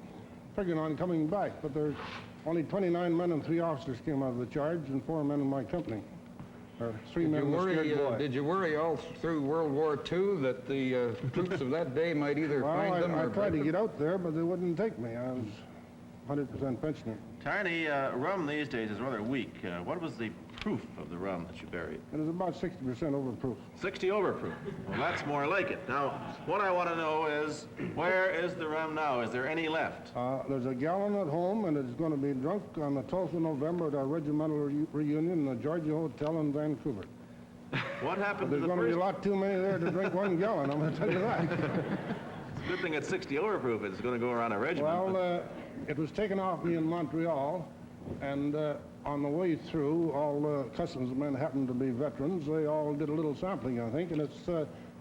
figuring on coming back, but there's only 29 men and 3 officers came out of the charge, and 4 men in my company, or 3 men and a scared boy. Did you worry all through World War II that the troops of that day might either find them or... I tried to get out there, but they wouldn't take me. I was 100% pensioner. Tiny, rum these days is rather weak. What was the proof of the rum that you buried? It was about 60% overproof. 60 overproof. Well, that's more like it. Now, what I want to know is, where is the rum now? Is there any left? There's a gallon at home, and it's going to be drunk on the 12th of November at our regimental reunion in the Georgia Hotel in Vancouver. What happened to the first... There's going to be a lot too many there to drink 1 gallon, I'm going to tell you that. It's a good thing it's 60 overproof. It's going to go around a regiment. Well, it was taken off me in Montreal, And on the way through, all the customs men happened to be veterans. They all did a little sampling, I think, and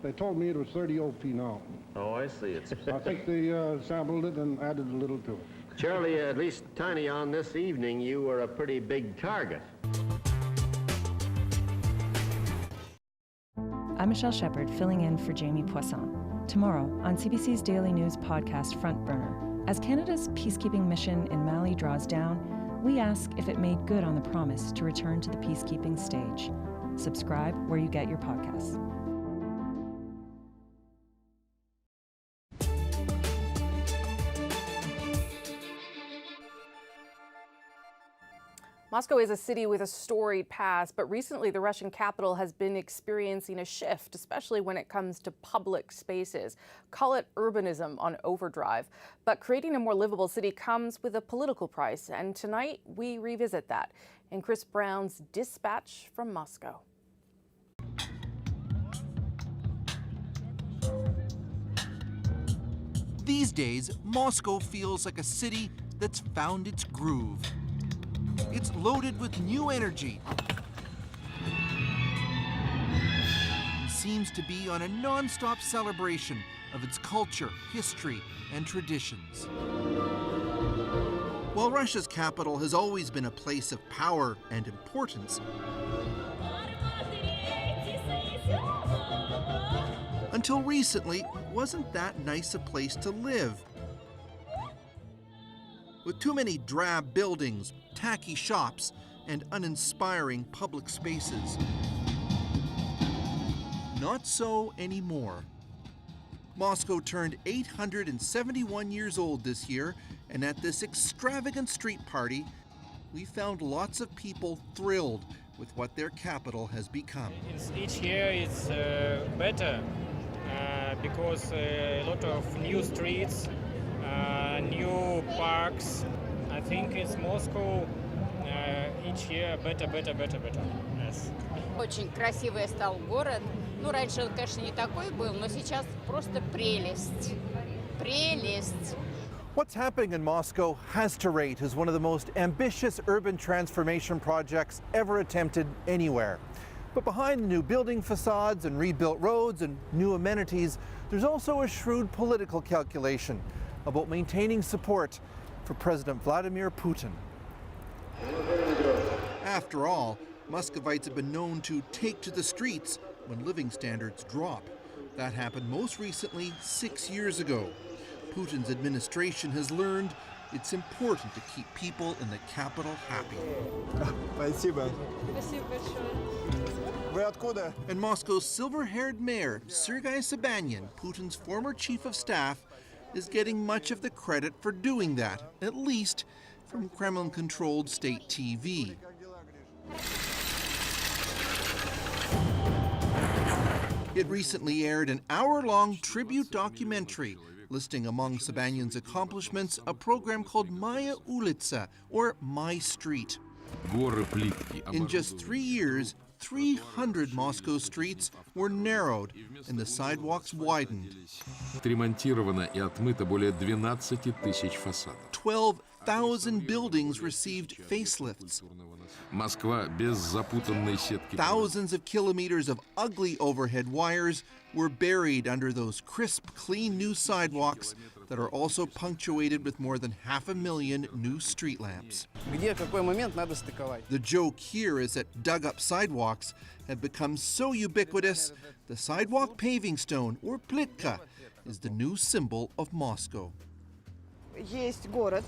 they told me it was 30 OP now. Oh, I see. It's I think they sampled it and added a little to it. Charlie, at least Tiny, on this evening, you were a pretty big target. I'm Michelle Shepard, filling in for Jamie Poisson. Tomorrow on CBC's Daily News podcast Front Burner, as Canada's peacekeeping mission in Mali draws down, we ask if it made good on the promise to return to the peacekeeping stage. Subscribe where you get your podcasts. Moscow is a city with a storied past, but recently the Russian capital has been experiencing a shift, especially when it comes to public spaces. Call it urbanism on overdrive. But creating a more livable city comes with a political price, and tonight we revisit that in Chris Brown's Dispatch from Moscow. These days, Moscow feels like a city that's found its groove. It's loaded with new energy. Seems to be on a non-stop celebration of its culture, history, and traditions. While Russia's capital has always been a place of power and importance, until recently, wasn't that nice a place to live? With too many drab buildings, tacky shops, and uninspiring public spaces. Not so anymore. Moscow turned 871 years old this year, and at this extravagant street party, we found lots of people thrilled with what their capital has become. Each year it's better because a lot of new streets, new parks. I think it's Moscow each year better. Yes. Очень красивый стал город. Ну, раньше он, конечно, не такой был, но сейчас просто прелесть. Прелесть. What's happening in Moscow has to rate as one of the most ambitious urban transformation projects ever attempted anywhere. But behind the new building facades and rebuilt roads and new amenities, there's also a shrewd political calculation about maintaining support for President Vladimir Putin. After all, Muscovites have been known to take to the streets when living standards drop. That happened most recently 6 years ago. Putin's administration has learned it's important to keep people in the capital happy. Спасибо. Спасибо большое. And Moscow's silver-haired mayor, Sergei Sobyanin, Putin's former chief of staff, is getting much of the credit for doing that, at least from Kremlin-controlled state TV. It recently aired an hour-long tribute documentary listing among Sobyanin's accomplishments a program called Maya Ulitsa, or My Street. In just 3 years, 300 Moscow streets were narrowed and the sidewalks widened. 12,000 buildings received facelifts. Thousands of kilometers of ugly overhead wires were buried under those crisp, clean new sidewalks that are also punctuated with more than 500,000 new street lamps. The joke here is that dug-up sidewalks have become so ubiquitous, the sidewalk paving stone, or plitka, is the new symbol of Moscow. The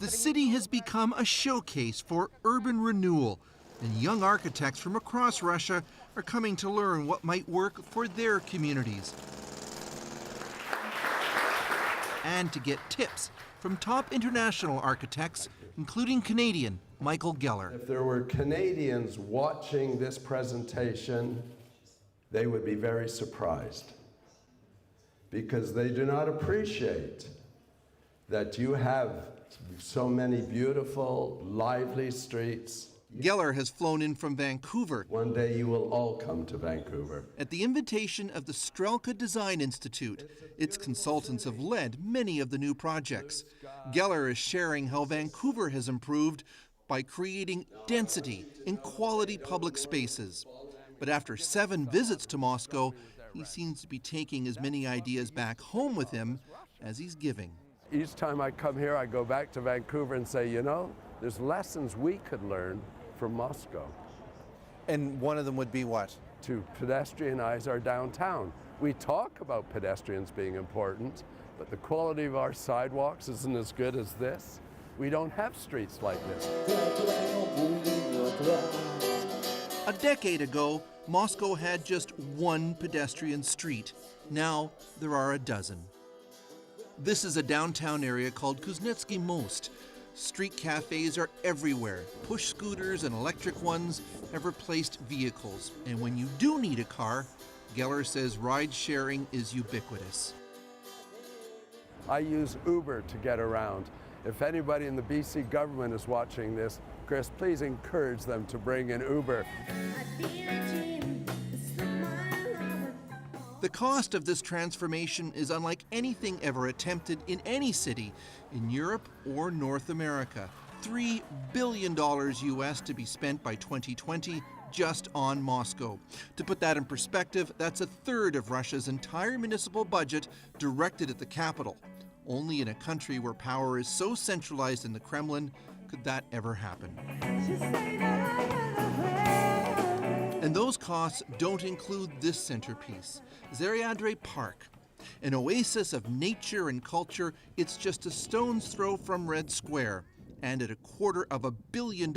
city has become a showcase for urban renewal, and young architects from across Russia are coming to learn what might work for their communities. And to get tips from top international architects, including Canadian Michael Geller. If there were Canadians watching this presentation, they would be very surprised, because they do not appreciate that you have so many beautiful, lively streets Geller has flown in from Vancouver. One day you will all come to Vancouver. At the invitation of the Strelka Design Institute, its consultants have led many of the new projects. Geller is sharing how Vancouver has improved by creating density in quality public spaces. But after 7 visits to Moscow, he seems to be taking as many ideas back home with him as he's giving. Each time I come here, I go back to Vancouver and say, you know, there's lessons we could learn from Moscow. And one of them would be what? To pedestrianize our downtown. We talk about pedestrians being important, but the quality of our sidewalks isn't as good as this. We don't have streets like this. A decade ago, Moscow had just 1 pedestrian street. Now there are a dozen. This is a downtown area called Kuznetsky Most. Street cafes are everywhere. Push scooters and electric ones have replaced vehicles. And when you do need a car, Geller says ride sharing is ubiquitous. I use Uber to get around. If anybody in the BC government is watching this, Chris, please encourage them to bring in Uber. The cost of this transformation is unlike anything ever attempted in any city in Europe or North America. $3 billion US to be spent by 2020 just on Moscow. To put that in perspective, that's 1/3 of Russia's entire municipal budget directed at the capital. Only in a country where power is so centralized in the Kremlin could that ever happen. And those costs don't include this centerpiece, Zaryadre Park. An oasis of nature and culture, it's just a stone's throw from Red Square. And at $250 million,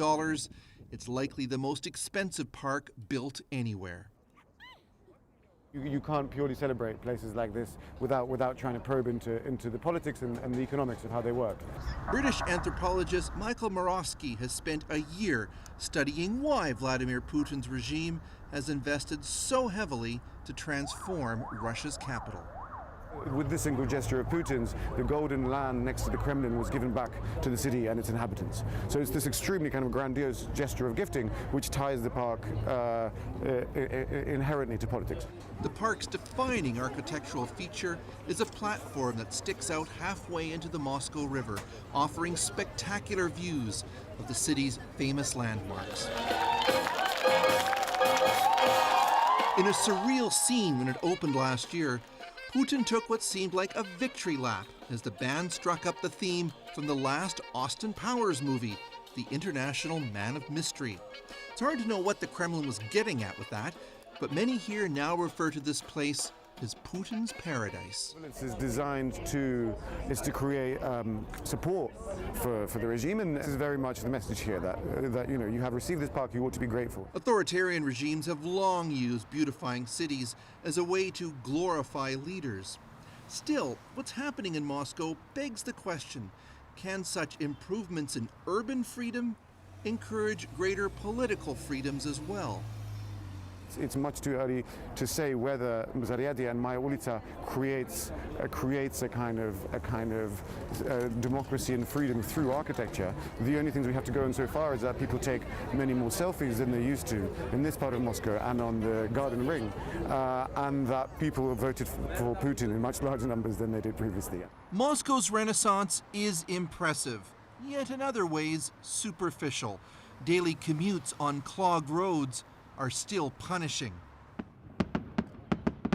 it's likely the most expensive park built anywhere. You can't purely celebrate places like this without trying to probe into the politics and the economics of how they work. British anthropologist Michael Morawski has spent a year studying why Vladimir Putin's regime has invested so heavily to transform Russia's capital. With this single gesture of Putin's, the golden land next to the Kremlin was given back to the city and its inhabitants. So it's this extremely kind of grandiose gesture of gifting which ties the park inherently to politics. The park's defining architectural feature is a platform that sticks out halfway into the Moscow River, offering spectacular views of the city's famous landmarks. In a surreal scene when it opened last year, Putin took what seemed like a victory lap as the band struck up the theme from the last Austin Powers movie, The International Man of Mystery. It's hard to know what the Kremlin was getting at with that, but many here now refer to this place as Putin's paradise. It's designed to create support for the regime, and this is very much the message here that you know, you have received this park, you ought to be grateful. Authoritarian regimes have long used beautifying cities as a way to glorify leaders. Still, what's happening in Moscow begs the question, can such improvements in urban freedom encourage greater political freedoms as well? It's much too early to say whether Zaryadye and Maya Ulica creates a kind of democracy and freedom through architecture. The only things we have to go in so far is that people take many more selfies than they used to in this part of Moscow and on the Garden Ring, and that people voted for Putin in much larger numbers than they did previously. Moscow's renaissance is impressive, yet in other ways superficial. Daily commutes on clogged roads are still punishing.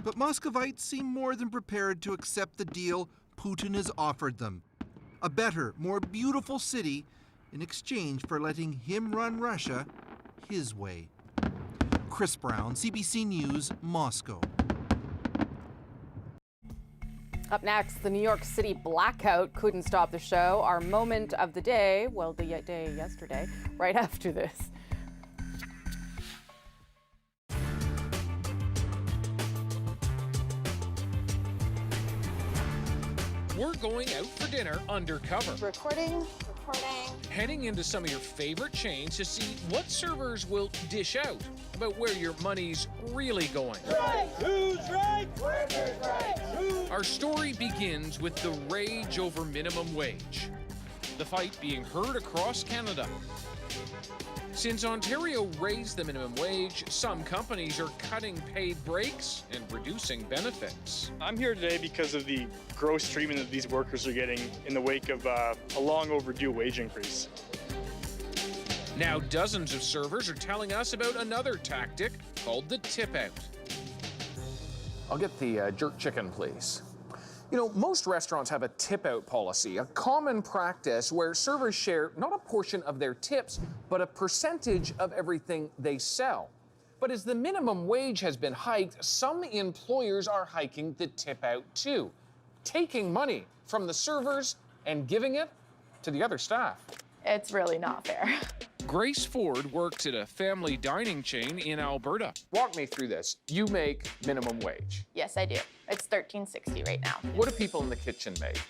But Muscovites seem more than prepared to accept the deal Putin has offered them. A better, more beautiful city in exchange for letting him run Russia his way. Chris Brown, CBC News, Moscow. Up next, the New York City blackout couldn't stop the show. Our moment of the day, well, the day yesterday, right after this. We're going out for dinner undercover. Recording. Heading into some of your favorite chains to see what servers will dish out about where your money's really going. Right. Who's right? Workers' right. Our story begins with the rage over minimum wage. The fight being heard across Canada. Since Ontario raised the minimum wage, some companies are cutting paid breaks and reducing benefits. I'm here today because of the gross treatment that these workers are getting in the wake of a long overdue wage increase. Now dozens of servers are telling us about another tactic called the tip out. I'll get the jerk chicken, please. You know, most restaurants have a tip-out policy, a common practice where servers share not a portion of their tips, but a percentage of everything they sell. But as the minimum wage has been hiked, some employers are hiking the tip-out too, taking money from the servers and giving it to the other staff. It's really not fair. Grace Ford works at a family dining chain in Alberta. Walk me through this. You make minimum wage. Yes, I do. It's $13.60 right now. What do people in the kitchen make?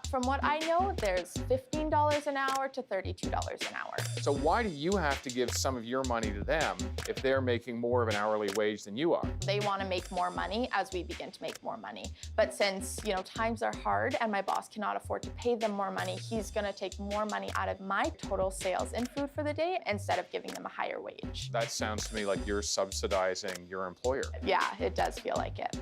From what I know, there's $15 an hour to $32 an hour. So why do you have to give some of your money to them if they're making more of an hourly wage than you are? They want to make more money as we begin to make more money. But since, times are hard and my boss cannot afford to pay them more money, he's going to take more money out of my total sales in food for the day instead of giving them a higher wage. That sounds to me like you're subsidizing your employer. Yeah, it does feel like it.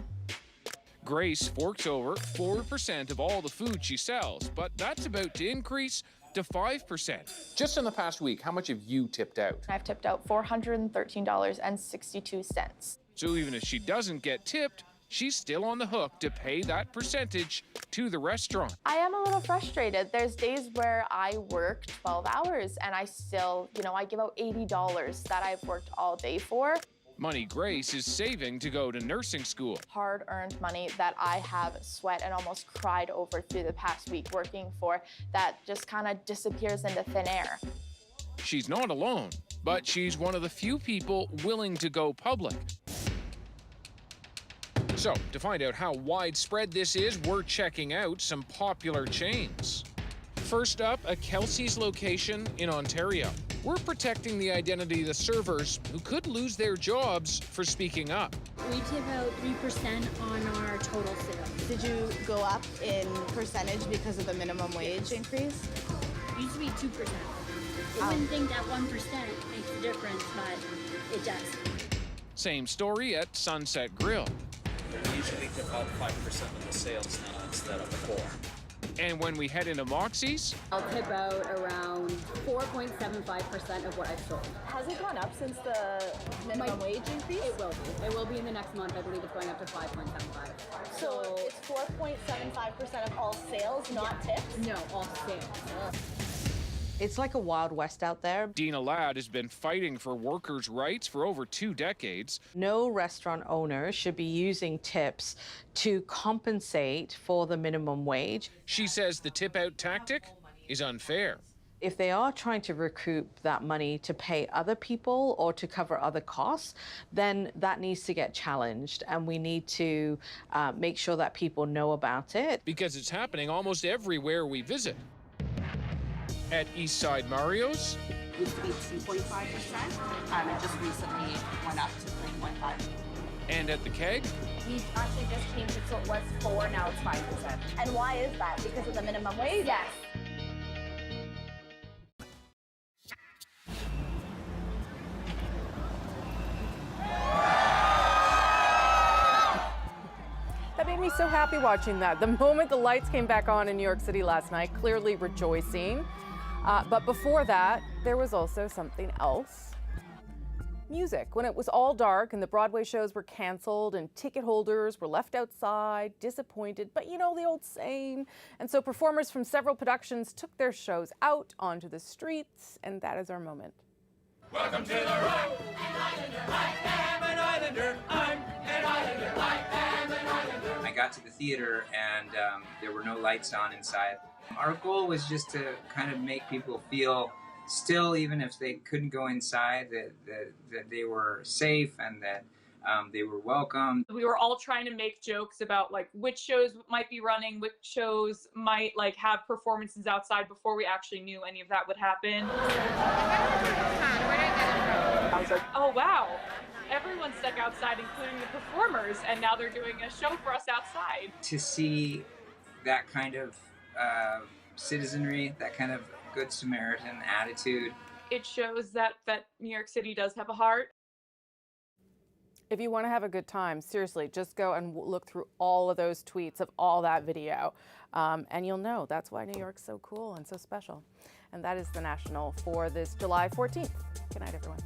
Grace forks over 4% of all the food she sells, but that's about to increase to 5%. Just in the past week, how much have you tipped out? I've tipped out $413.62. So even if she doesn't get tipped, she's still on the hook to pay that percentage to the restaurant. I am a little frustrated. There's days where I work 12 hours and I still, I give out $80 that I've worked all day for. Money Grace is saving to go to nursing school. Hard-earned money that I have sweat and almost cried over through the past week working for that just kind of disappears into thin air. She's not alone, but she's one of the few people willing to go public. So, to find out how widespread this is, we're checking out some popular chains. First up, a Kelsey's location in Ontario. We're protecting the identity of the servers who could lose their jobs for speaking up. We tip out 3% on our total sales. Did you go up in percentage because of the minimum wage increase? It used to be 2%. I wouldn't think that 1% makes a difference, but it does. Same story at Sunset Grill. We usually tip out 5% of the sales now instead of 4%. And when we head into Moxie's, I'll tip out around 4.75% of what I've sold. Has it gone up since the minimum wage increase? It will be. It will be in the next month. I believe it's going up to 5.75. So it's 4.75% of all sales, not tips? No, all sales. It's like a Wild West out there. Dina Ladd has been fighting for workers' rights for over 2 decades. No restaurant owner should be using tips to compensate for the minimum wage. She says the tip-out tactic is unfair. If they are trying to recoup that money to pay other people or to cover other costs, then that needs to get challenged, and we need to make sure that people know about it. Because it's happening almost everywhere we visit. At Eastside Mario's, It used to be 2.5%, it just recently went up to 3.5%. And at the Keg, We actually just changed it so it was 4, now it's 5%. And why is that? Because of the minimum wage? Yes. That made me so happy watching that. The moment the lights came back on in New York City last night, clearly rejoicing. But before that, there was also something else. Music. When it was all dark and the Broadway shows were canceled and ticket holders were left outside, disappointed, but you know the old saying. And so performers from several productions took their shows out onto the streets, and that is our moment. Welcome to the road, an Islander, I am an Islander, I'm an Islander, I am an Islander. I got to the theater and there were no lights on inside. Our goal was just to kind of make people feel still, even if they couldn't go inside, that they were safe and that they were welcome. We were all trying to make jokes about like which shows might be running, which shows might like have performances outside before we actually knew any of that would happen. I was like, oh wow, everyone's stuck outside, including the performers, and now they're doing a show for us outside. To see that kind of citizenry, that kind of Good Samaritan attitude, it shows that New York City does have a heart. If you want to have a good time, seriously, just go and look through all of those tweets of all that video, and you'll know that's why New York's so cool and so special. And that is the National for this July 14th. Good night, everyone.